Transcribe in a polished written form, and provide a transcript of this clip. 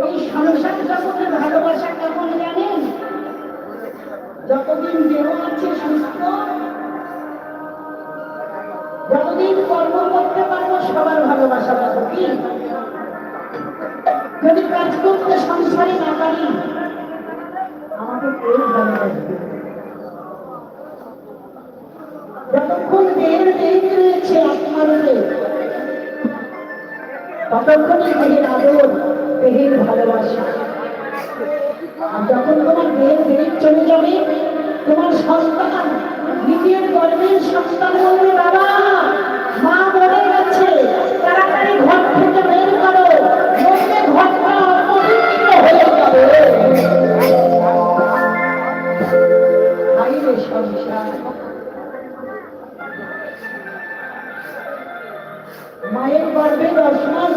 এই সংসার জগতে ভালোবাসা কেমন জানেন? যতদিন দেহ আছে সুস্থ, যতদিন কর্ম করতে পারবো সবার ভালোবাসা পাবো। কি যদি কাজ করতে সংসারে না পারি, আমাকে কেউ ভালোবাসবে? যতক্ষণ দেহের দেহ রয়েছে আত্মার ততক্ষণই দেহের আদর, দেহের ভালোবাসা। আর যখন তোমার দেহের দেহ চলে যাবে, তোমার সন্তান নিজের গর্ভের সন্তান বলবে, বাবা মা মরে গেছে, তাড়াতাড়ি ঘর থেকে বের করো, নইলে ঘরটা অপবিত্র হয়ে যাবে। বাইরে সংসার, মায়ের গর্ভে 10 মাস